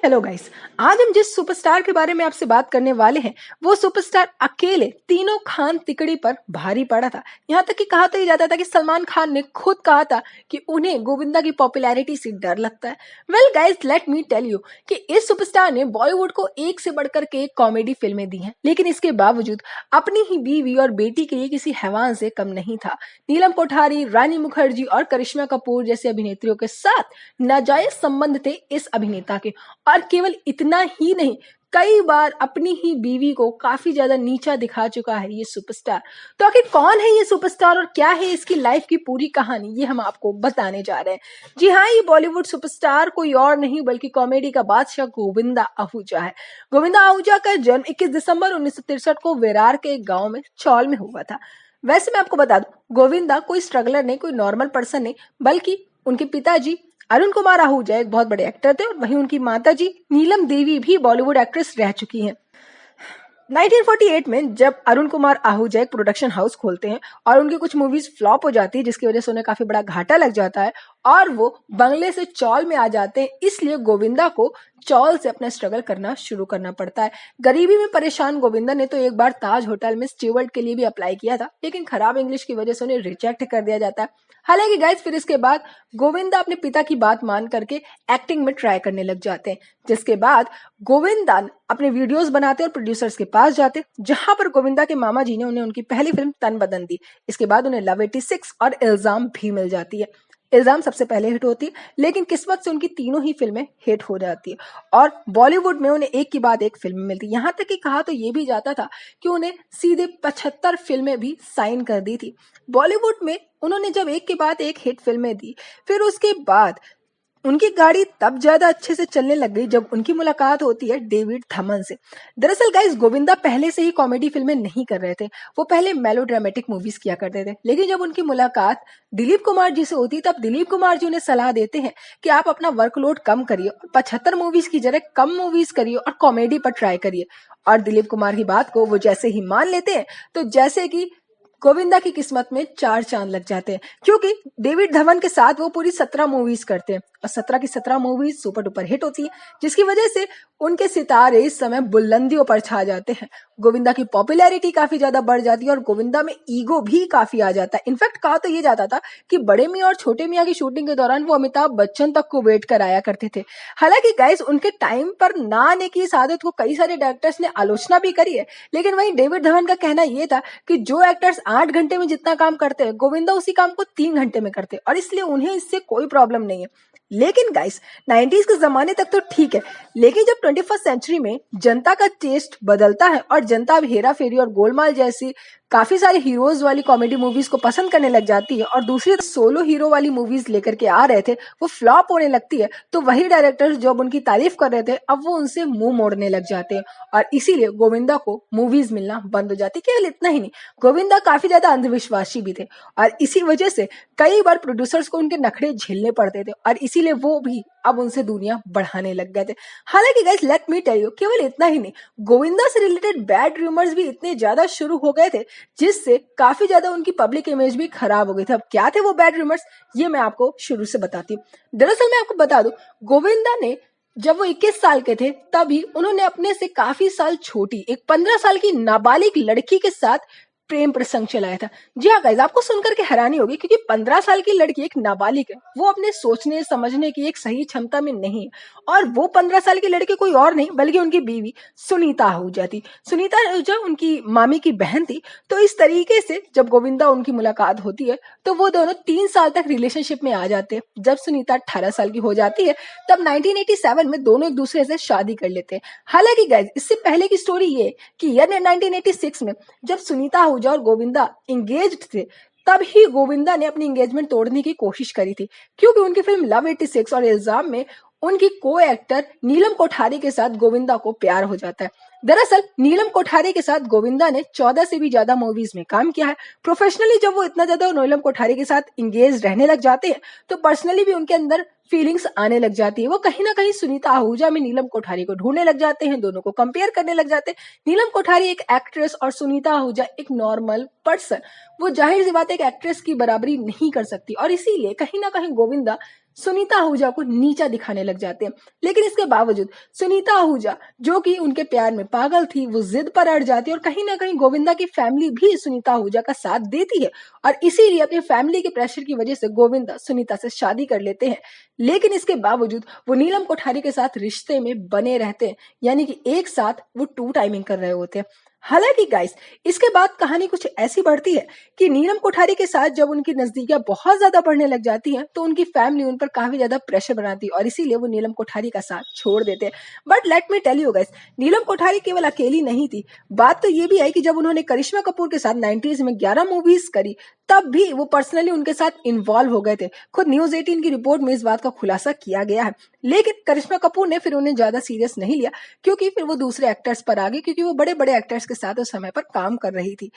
Hello guys. आज हम जिस सुपरस्टार के बारे में आपसे बात करने वाले हैं वो सुपरस्टार अकेले तीनों खान तिकड़ी पर भारी पड़ा था। यहाँ तक कि कहा तो ये जाता था कि सलमान खान ने खुद कहा था कि उन्हें गोविंदा की पॉपुलैरिटी से डर लगता है। Well guys, let me tell you कि इस सुपरस्टार ने बॉलीवुड को एक से बढ़कर के एक कॉमेडी फिल्में दी हैं, लेकिन इसके बावजूद अपनी ही बीवी और बेटी के लिए किसी हैवान से कम नहीं था। नीलम कोठारी, रानी मुखर्जी और करिश्मा कपूर जैसे अभिनेत्रियों के साथ नाजायज संबंध थे इस अभिनेता के। और केवल इतना ही नहीं, कई बार अपनी ही बीवी को काफी ज्यादा नीचा दिखा चुका है ये सुपरस्टार। तो आखिर कौन है ये सुपरस्टार और क्या है इसकी लाइफ की पूरी कहानी, ये हम आपको बताने जा रहे हैं। जी हाँ, ये बॉलीवुड सुपरस्टार कोई और नहीं बल्कि कॉमेडी का बादशाह गोविंदा आहूजा है। गोविंदा आहूजा का जन्म 21 दिसंबर 1963 को विरार के एक गांव में चौल में हुआ था। वैसे मैं आपको बता दूं, गोविंदा कोई स्ट्रगलर नहीं, कोई नॉर्मल पर्सन नहीं, बल्कि उनके पिताजी अरुण कुमार आहूजा एक बहुत बड़े एक्टर थे और वहीं उनकी माताजी नीलम देवी भी बॉलीवुड एक्ट्रेस रह चुकी हैं। 1948 में जब अरुण कुमार आहूजा एक प्रोडक्शन हाउस खोलते हैं और उनकी कुछ मूवीज फ्लॉप हो जाती है, जिसकी वजह से उन्हें काफी बड़ा घाटा लग जाता है और वो बंगले से चौल में आ जाते हैं। इसलिए गोविंदा को चौल से अपना स्ट्रगल करना शुरू करना पड़ता है। गरीबी में परेशान गोविंदा ने तो एक बार ताज होटल में स्टीवर्ड के लिए भी अप्लाई किया था, लेकिन खराब इंग्लिश की वजह से उन्हें रिजेक्ट कर दिया जाता है। हालांकि गाइस, फिर इसके बाद गोविंदा अपने पिता की बात मान करके एक्टिंग में ट्राई करने लग जाते हैं, जिसके बाद गोविंदा अपने वीडियोस बनाते और प्रोड्यूसर्स के पास जाते, जहां पर गोविंदा के मामा जी ने उन्हें उनकी पहली फिल्म तन बदन दी। इसके बाद उन्हें लव 86 और इल्जाम भी मिल जाती है। इल्जाम सबसे पहले हिट होती है, लेकिन किस्मत से उनकी तीनों ही फिल्में हिट हो जाती है और बॉलीवुड में उन्हें एक के बाद एक फिल्म मिलती है। यहाँ तक कि कहा तो ये भी जाता था कि उन्हें सीधे 75 फिल्में भी साइन कर दी थी। बॉलीवुड में उन्होंने जब एक के बाद एक हिट फिल्में दी, फिर उसके बाद उनकी गाड़ी तब ज्यादा अच्छे से चलने लग गई जब उनकी मुलाकात होती है डेविड धमन से। दरअसल गाइस, गोविंदा पहले से ही कॉमेडी फिल्में नहीं कर रहे थे, वो पहले मेलोड्रामेटिक मूवीज किया करते थे। लेकिन जब उनकी मुलाकात दिलीप कुमार जी से होती तब दिलीप कुमार जी उन्हें सलाह देते हैं कि आप अपना वर्कलोड कम करिए और 75 मूवीज की जगह कम मूवीज करिए और कॉमेडी पर ट्राई करिए। और दिलीप कुमार की बात को वो जैसे ही मान लेते हैं, तो जैसे कि गोविंदा की किस्मत में 4 चांद लग जाते हैं, क्योंकि डेविड धवन के साथ वो पूरी 17 मूवीज करते हैं और 17 की 17 मूवीज सुपर डुपर हिट होती है, जिसकी वजह से उनके सितारे इस समय बुलंदियों पर छा जाते हैं। गोविंदा की पॉपुलैरिटी काफी ज्यादा बढ़ जाती है और गोविंदा में ईगो भी काफी आ जाता है। इनफैक्ट कहा तो ये जाता था कि बड़े मियां और छोटे मियां की शूटिंग के दौरान वो अमिताभ बच्चन तक को वेट कराया करते थे। हालांकि गाइस, उनके टाइम पर ना आने की इस आदत को कई सारे डायरेक्टर्स ने आलोचना भी करी है, लेकिन वहीं डेविड धवन का कहना यह था कि जो एक्टर्स 8 घंटे में जितना काम करते हैं, गोविंदा उसी काम को 3 घंटे में करते हैं और इसलिए उन्हें इससे कोई प्रॉब्लम नहीं है। लेकिन गाइस, 90s के जमाने तक तो ठीक है, लेकिन जब 21st सेंचुरी में जनता का टेस्ट बदलता है और जनता अब हेरा फेरी और गोलमाल जैसी काफी सारे हीरोज वाली कॉमेडी मूवीज को पसंद करने लग जाती है और दूसरी सोलो हीरो वाली मूवीज लेकर के आ रहे थे वो फ्लॉप होने लगती है, तो वही डायरेक्टर्स जो अब उनकी तारीफ कर रहे थे अब वो उनसे मुंह मोड़ने लग जाते हैं और इसीलिए गोविंदा को मूवीज मिलना बंद हो जाती है। केवल इतना ही नहीं, गोविंदा काफी ज्यादा अंधविश्वासी भी थे और इसी वजह से कई बार प्रोड्यूसर्स को उनके नखरे झेलने पड़ते थे और इसीलिए वो भी अब उनसे दूरियां बढ़ाने लग गए थे। हालांकि guys, let me tell you, केवल इतना ही नहीं, गोविंदा से रिलेटेड बैड रूमर्स भी इतने ज्यादा शुरू हो गए थे जिससे काफी ज्यादा उनकी पब्लिक इमेज भी खराब हो गई थी। अब क्या थे वो बैड रूमर्स, ये मैं आपको शुरू से बताती हूँ। दरअसल मैं आपको बता दूं, गोविंदा ने जब वो 21 साल के थे तभी उन्होंने अपने से काफी साल छोटी एक 15 साल की नाबालिग लड़की के साथ प्रेम प्रसंग चलाया था। जी हाँ गाइस, आपको सुनकर के हैरानी होगी क्योंकि 15 साल की लड़की एक नाबालिग है, वो अपने सोचने समझने की एक सही क्षमता में नहीं है और वो 15 साल की लड़की कोई और नहीं बल्कि उनकी बीवी सुनीता आहूजा थी। सुनीता आहूजा उनकी मामी की बहन थी। तो इस तरीके से जब गोविंदा उनकी मुलाकात होती है तो वो दोनों 3 साल तक रिलेशनशिप में आ जाते हैं। जब सुनीता 18 साल की हो जाती है तब 1987 में दोनों एक दूसरे से शादी कर लेते हैं। हालांकि गाइस, इससे पहले की स्टोरी ये कि ईयर 1986 में जब सुनीता आहूजा और गोविंदा इंगेज्ड थे तब ही गोविंदा ने अपनी एंगेजमेंट तोड़ने की कोशिश करी थी, क्योंकि उनकी फिल्म लव 86 और इल्जाम में उनकी को एक्टर नीलम कोठारी के साथ गोविंदा को प्यार हो जाता है। दरअसल नीलम कोठारी के साथ गोविंदा ने 14 से भी ज्यादा मूवीज में काम किया है। प्रोफेशनली जब वो इतना ज्यादा नीलम कोठारी के साथ इंगेज रहने लग जाते हैं तो पर्सनली भी उनके अंदर फीलिंग्स आने लग जाती है। वो कहीं ना कहीं सुनीता आहूजा में नीलम कोठारी को ढूंढने लग जाते हैं, दोनों को कंपेयर करने लग जाते हैं। नीलम कोठारी एक एक्ट्रेस और सुनीता आहूजा एक नॉर्मल पर्सन, वो जाहिर सी बात है एक एक्ट्रेस की बराबरी नहीं कर सकती और इसीलिए कहीं ना कहीं गोविंदा सुनीता आहूजा को नीचा दिखाने लग जाते हैं। लेकिन इसके बावजूद सुनीता आहूजा, जो कि उनके प्यार में पागल थी, वो जिद पर अड़ जाती है और कहीं ना कहीं गोविंदा की फैमिली भी सुनीता आहूजा का साथ देती है और इसीलिए अपनी फैमिली के प्रेशर की वजह से गोविंदा सुनीता से शादी कर लेते हैं। लेकिन इसके बावजूद वो नीलम कोठारी के साथ रिश्ते में बने रहते हैं, यानी कि एक साथ वो टू टाइमिंग कर रहे होते हैं। हालांकि गाइस, इसके बाद कहानी कुछ ऐसी बढ़ती है कि नीलम कोठारी के साथ जब उनकी नजदीकियां बहुत ज्यादा बढ़ने लग जाती हैं तो उनकी फैमिली उन पर काफी ज्यादा प्रेशर बनाती है और इसीलिए वो नीलम कोठारी का साथ छोड़ देते हैं। But let me tell you guys, Neelam Kothari केवल अकेली नहीं थी। बात तो ये भी है कि जब उन्होंने करिश्मा कपूर के साथ 90s में 11 मूवीज करी, तब भी वो पर्सनली उनके साथ इन्वॉल्व हो गए थे। खुद न्यूज 18 की रिपोर्ट में इस बात का खुलासा किया गया है। लेकिन करिश्मा कपूर ने फिर उन्हें ज्यादा सीरियस नहीं लिया, क्योंकि फिर वो दूसरे एक्टर्स पर आ गई, क्योंकि वो बड़े बड़े एक्टर्स के साथ उस समय पर काम कर रही थी।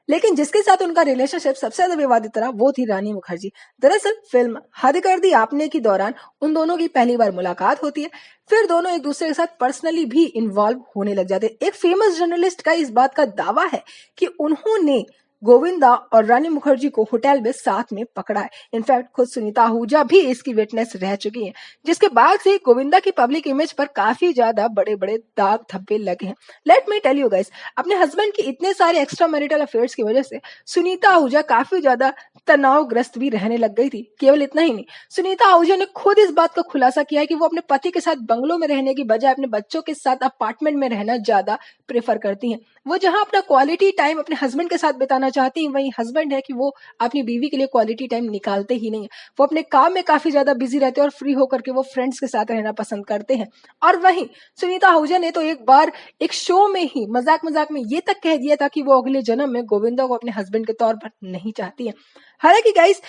लेकिन जिसके साथ उनका रिलेशनशिप सबसे ज्यादा विवादित रहा वो थी रानी मुखर्जी। दरअसल फिल्म हद कर दी आपने के दौरान उन दोनों की पहली बार मुलाकात होती है। फिर दोनों एक दूसरे के साथ पर्सनली भी इन्वॉल्व होने लग जाते हैं। एक फेमस जर्नलिस्ट का इस बात का दावा है कि उन्होंने गोविंदा और रानी मुखर्जी को होटल में साथ में पकड़ा है। इनफैक्ट खुद सुनीता आहूजा भी इसकी विटनेस रह चुकी हैं, जिसके बाद से गोविंदा की पब्लिक इमेज पर काफी ज्यादा बड़े बड़े दाग धब्बे लगे हैं। Let me tell you guys, अपने हस्बैंड के इतने सारे एक्स्ट्रा मैरिटल अफेयर्स की वजह से सुनीता आहूजा काफी ज्यादा तनावग्रस्त भी रहने लग गई थी। केवल इतना ही नहीं, सुनीता आहूजा ने खुद इस बात का खुलासा किया है कि वो अपने पति के साथ बंगलों में रहने की बजाय अपने बच्चों के साथ अपार्टमेंट में रहना ज्यादा प्रेफर करती हैं। वो जहां अपना क्वालिटी टाइम अपने हस्बैंड के साथ बिताना चाहती हैं, वहीं हस्बैंड है कि वो अपनी बीवी के लिए क्वालिटी टाइम निकालते ही नहीं है। वो अपने काम में काफी ज्यादा बिजी रहते हैं और फ्री होकर के वो फ्रेंड्स के साथ रहना पसंद करते हैं। और वहीं सुनीता आहूजा ने तो एक बार एक शो में ही मजाक मजाक में ये तक कह दिया था कि वो अगले जन्म में गोविंदा को अपने हस्बैंड के तौर पर नहीं चाहती है। हालांकि गाइस,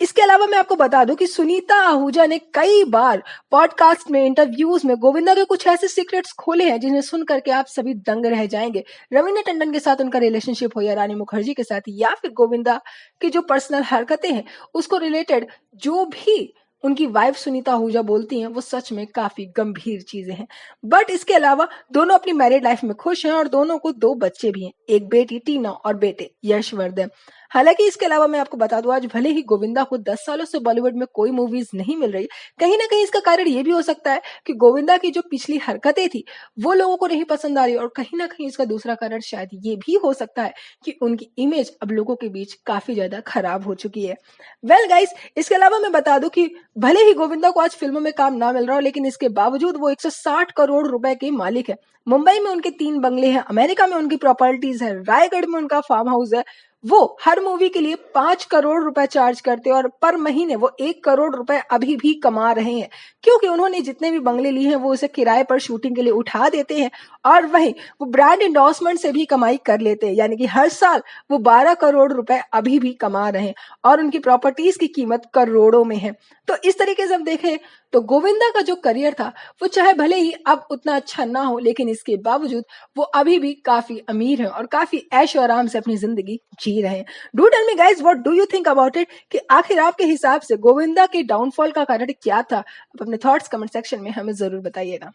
इसके अलावा मैं आपको बता दूं कि सुनीता आहूजा ने कई बार पॉडकास्ट में, इंटरव्यूज में गोविंदा के कुछ ऐसे सीक्रेट्स खोले हैं जिन्हें सुन करके आप सभी दंग रह जाएंगे। रवीना टंडन के साथ उनका रिलेशनशिप हो या रानी मुखर्जी के साथ या फिर गोविंदा की जो पर्सनल हरकतें हैं उसको रिलेटेड जो भी उनकी वाइफ सुनीता आहूजा बोलती हैं वो सच में काफी गंभीर चीजें हैं। बट इसके अलावा दोनों अपनी मैरिड लाइफ में खुश हैं और दोनों को 2 बच्चे भी हैं, एक बेटी टीना और बेटे यशवर्धन। हालांकि इसके अलावा मैं आपको बता दूं, आज भले ही गोविंदा को 10 सालों से बॉलीवुड में कोई मूवीज नहीं मिल रही, कहीं ना कहीं इसका कारण ये भी हो सकता है कि गोविंदा की जो पिछली हरकतें थी वो लोगों को नहीं पसंद आ रही, और कहीं ना कहीं इसका दूसरा कारण शायद ये भी हो सकता है कि उनकी इमेज अब लोगों के बीच काफी ज्यादा खराब हो चुकी है। वेल गाइस, इसके अलावा मैं बता दूं कि भले ही गोविंदा को आज फिल्मों में काम ना मिल रहा हो, लेकिन इसके बावजूद वो 160 करोड़ रुपए के मालिक है। मुंबई में उनके 3 बंगले हैं, अमेरिका में उनकी प्रॉपर्टीज है, रायगढ़ में उनका फार्म हाउस है। वो हर मूवी के लिए 5 करोड़ रुपए चार्ज करते हैं और पर महीने वो 1 करोड़ रुपए अभी भी कमा रहे हैं, क्योंकि उन्होंने जितने भी बंगले लिए हैं वो उसे किराए पर शूटिंग के लिए उठा देते हैं और वहीं वो ब्रांड एंडोर्समेंट से भी कमाई कर लेते हैं, यानी कि हर साल वो 12 करोड़ रुपए अभी भी कमा रहे हैं और उनकी प्रॉपर्टीज की कीमत करोड़ों में है। तो इस तरीके से हम देखें तो गोविंदा का जो करियर था वो चाहे भले ही अब उतना अच्छा ना हो, लेकिन इसके बावजूद वो अभी भी काफी अमीर हैं और काफी ऐशो आराम से अपनी जिंदगी जी रहे हैं। Do tell me guys, what do you think about it, कि आखिर आपके हिसाब से गोविंदा के डाउनफॉल का कारण क्या था? आप अपने थॉट्स कमेंट सेक्शन में हमें जरूर बताइएगा।